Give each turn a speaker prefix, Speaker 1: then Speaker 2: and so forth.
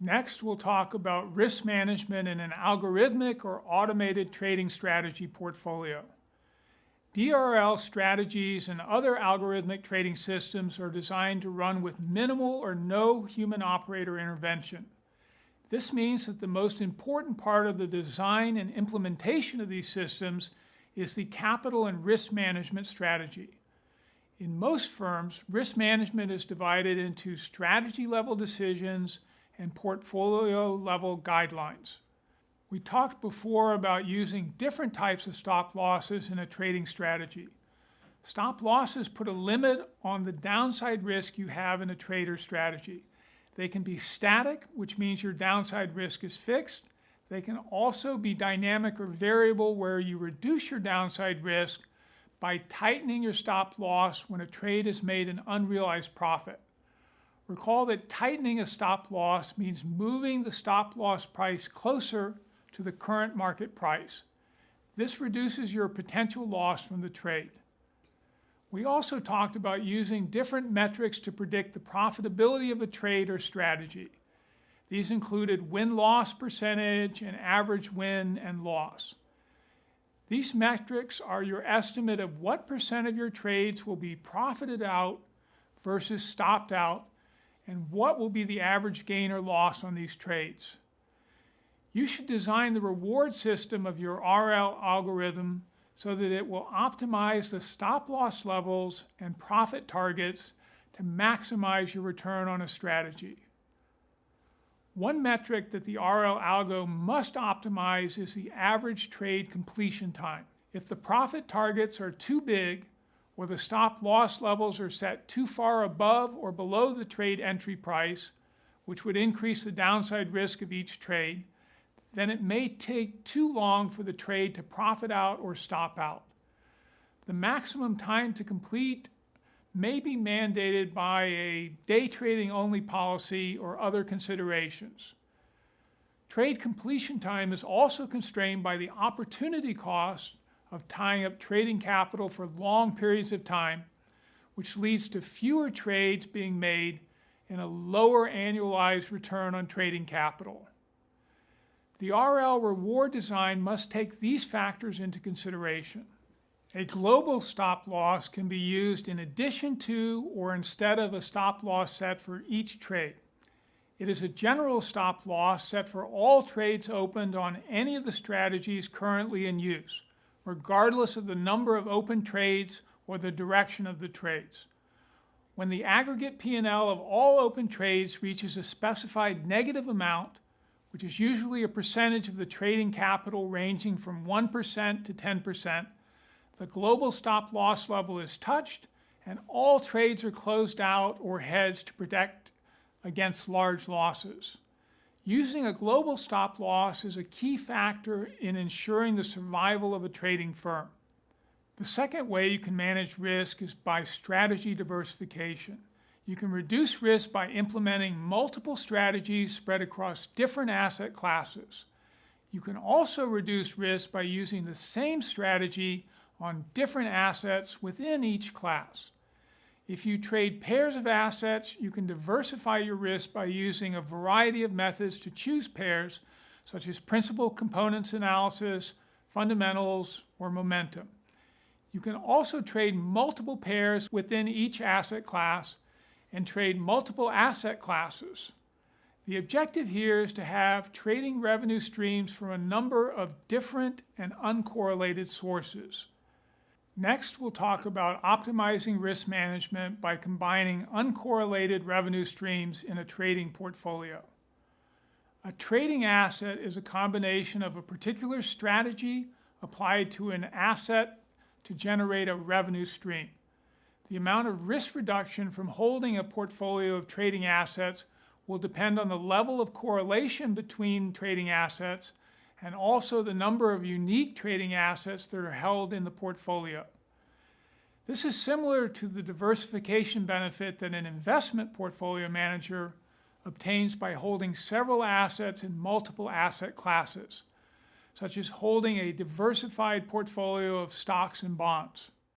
Speaker 1: Next, we'll talk about risk management in an algorithmic or automated trading strategy portfolio. DRL strategies and other algorithmic trading systems are designed to run with minimal or no human operator intervention. This means that the most important part of the design and implementation of these systems is the capital and risk management strategy. In most firms, risk management is divided into strategy-level decisions and portfolio-level guidelines. We talked before about using different types of stop losses in a trading strategy. Stop losses put a limit on the downside risk you have in a trader strategy. They can be static, which means your downside risk is fixed. They can also be dynamic or variable, where you reduce your downside risk by tightening your stop loss when a trade has made an unrealized profit. Recall that tightening a stop loss means moving the stop loss price closer to the current market price. This reduces your potential loss from the trade. We also talked about using different metrics to predict the profitability of a trade or strategy. These included win-loss percentage and average win and loss. These metrics are your estimate of what percent of your trades will be profited out versus stopped out, and what will be the average gain or loss on these trades. You should design the reward system of your RL algorithm so that it will optimize the stop loss levels and profit targets to maximize your return on a strategy. One metric that the RL algo must optimize is the average trade completion time. If the profit targets are too big, or the stop loss levels are set too far above or below the trade entry price, which would increase the downside risk of each trade, then it may take too long for the trade to profit out or stop out. The maximum time to complete may be mandated by a day trading only policy or other considerations. Trade completion time is also constrained by the opportunity cost of tying up trading capital for long periods of time, which leads to fewer trades being made and a lower annualized return on trading capital. The RL reward design must take these factors into consideration. A global stop loss can be used in addition to or instead of a stop loss set for each trade. It is a general stop loss set for all trades opened on any of the strategies currently in use, regardless of the number of open trades or the direction of the trades. When the aggregate P&L of all open trades reaches a specified negative amount, which is usually a percentage of the trading capital ranging from 1% to 10%, the global stop loss level is touched and all trades are closed out or hedged to protect against large losses. Using a global stop loss is a key factor in ensuring the survival of a trading firm. The second way you can manage risk is by strategy diversification. You can reduce risk by implementing multiple strategies spread across different asset classes. You can also reduce risk by using the same strategy on different assets within each class. If you trade pairs of assets, you can diversify your risk by using a variety of methods to choose pairs, such as principal components analysis, fundamentals, or momentum. You can also trade multiple pairs within each asset class and trade multiple asset classes. The objective here is to have trading revenue streams from a number of different and uncorrelated sources. Next, we'll talk about optimizing risk management by combining uncorrelated revenue streams in a trading portfolio. A trading asset is a combination of a particular strategy applied to an asset to generate a revenue stream. The amount of risk reduction from holding a portfolio of trading assets will depend on the level of correlation between trading assets and also the number of unique trading assets that are held in the portfolio. This is similar to the diversification benefit that an investment portfolio manager obtains by holding several assets in multiple asset classes, such as holding a diversified portfolio of stocks and bonds.